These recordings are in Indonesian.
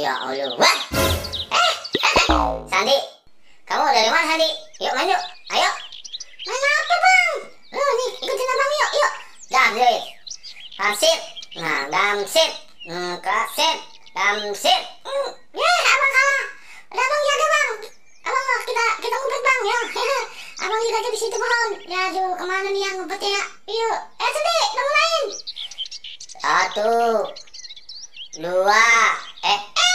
ya Allah. Wah. Sandi, kamu dari mana Sandi? Yuk main yuk, ayo. Main apa bang? Nih ikutin abang yuk, yuk. Gamsit, gamsit, nah gamsit, gamsit, gamsit. Abang kalah. Ada abang jaga bang. Abang kita ngumpet bang ya. Abang jaga di situ pohon. Ya aduh kemana nih yang ngumpetnya? Yuk, Sandi, udah mulaiin. 1, 2,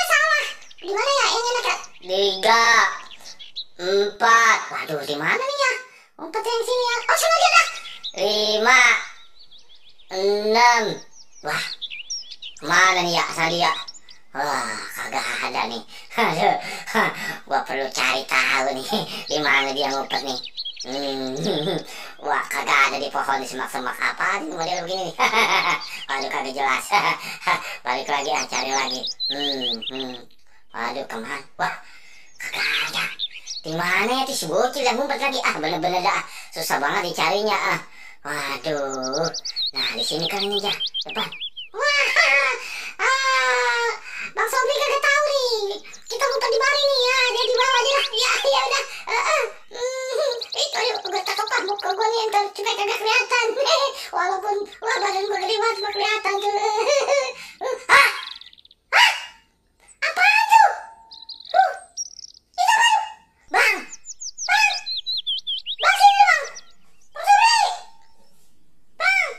salah. Di mana ya yang enak ya? 3, 4. Waduh, di mana nih ya? Umpet yang sini ya. Oh, sana aja dah. 5, 6. Wah, mana nih ya Sandi ya? Wah, kagak ada nih. Aduh, gua perlu cari tahu nih di mana dia ngumpet nih. Wah, kagak ada di pohon, di semak-semak apa nih model begini nih. Waduh, kagak jelas. Balik lagi cari lagi. Waduh, kemana? Wah, kagak ada. Di mana ya si bocil yang ngumpet lagi? Bener-bener dah susah banget dicarinya. Waduh. Nah, di sini kan ini ya, depan. Wah, Bang Sobri kagak tahu nih. Kita ngumpet di mana nih ya? Dia di bawah aja lah. Ya udah. Itu ayo gue takut muka gue nih entar supaya kagak kelihatan. Walaupun badan gue gede banget cuma kelihatan tuh. Apaan tuh? Itu apa tuh? Bang sini bang. Bang Sobri. Bang.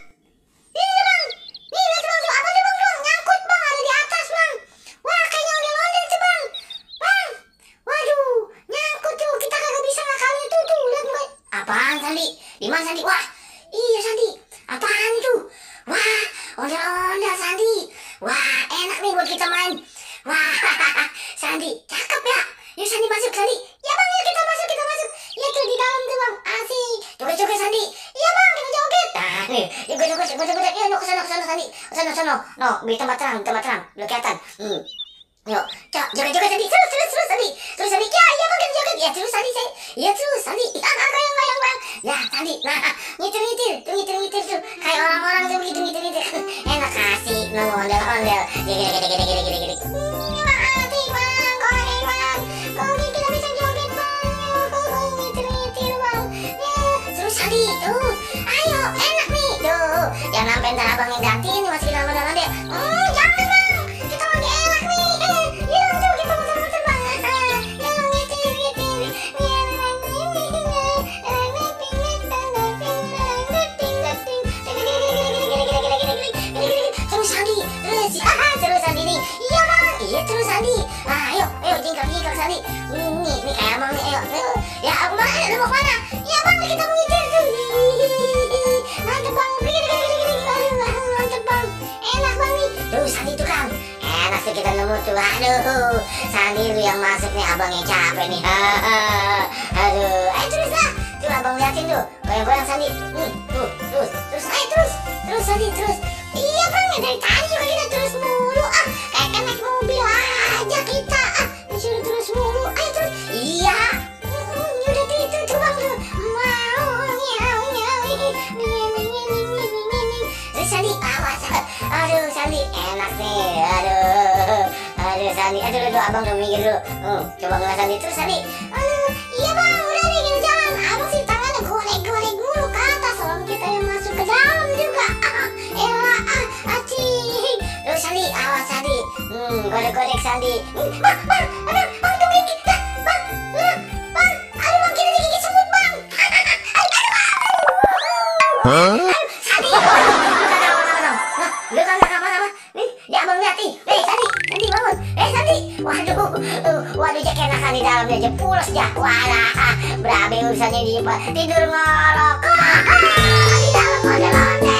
Ini bang. Nih lihat bang tuh. Apa tuh bang? Nyangkut bang, ada di atas bang. Wah, kayaknya ondel-ondel tuh bang. Bang. Waduh, nyangkut tuh. Kita kagak bisa ngakalin itu tuh. Lihat bang. Apaan Sandi? Di mana Sandi? Wah, iya Sandi. Apaan itu? Wah, ondel-ondel Sandi. Wah, enak nih buat kita main. Wah, Sandi, cakep ya. Yuk Sandi masuk Sandi. Ya bang, yuk kita masuk. Ya tuh di dalam tuh bang. Asik. Joget-joget Sandi. Iya bang, kita joget. Nah, nih, yuk joget. Yuk, kesana Sandi. Kesana. No, di tempat terang. Belum kelihatan. Yuk, joget-joget Sandi. Terus Sandi. Terus Sandi. Ya bang, kita joget. Ya terus Sandi. Ya terus Sandi. Goyang bang. Ya Sandi. Nah, ngitir tuh. Kayak orang-orang tuh begitu ngitir. Enak asik. No, ondel-ondel. Gede. Makasih bang, goyang bang. Kita bisa joget bang. Ngitir bang. Terus Sandi. Tuh. Ayo, enak nih. Tuh. Jangan sampai ntar abang yang gantiin masih kita ondel-ondel. Jangan bang. Kita lagi enak nih. Yuk tuh kita muter-muter bang. Yuk ngitir. Terus Sandi nih. Iya bang. Iya terus Sandi. Ayo jingkrak Sandi. Nih kayak abang nih. Ayo. Ya aku mana? Lu mau kemana? Iya bang, kita mau ngitir tuh. Mantep bang. Mantep bang. Enak bang nih. Tuh Sandi tuh kan. Enak tuh kita nemu tuh. Aduh, Sandi tuh yang masuk nih, abang yang capek nih. Aduh, ayo terus lah. Tuh abang liatin tuh. Goyang-goyang Sandi. Terus Sandi terus. Iya bang, dari tadi juga kita terus mulu. Kayak naik mobil aja kita. Disuruh terus mulu. Ayo terus. Iya. Udah itu bang tuh. Terus Sandi, awas. Aduh Sandi, enak nih. Aduh Sandi. Aduh abang udah mikir dulu. Coba ngeliat Sandi. Terus Sandi. Iya bang, udah nih kita jalan. Abang sih tangannya goreng mulu ke atas. Orang kita yang masuk ke dalam juga. Terus Sandi, awas Sandi. Godek Sandi. Bang, tungguin kita. Bang, aduh bang, kita digigit semut bang. Sandi, lu kagak apa-apa. Nih, ya abang lihat nih. Sandi bangun. Sandi. Waduh, jak enakan di dalamnya aja pulas jak. Walah, berabe urusannya di tidur ngorok. Di dalam ondel-ondel.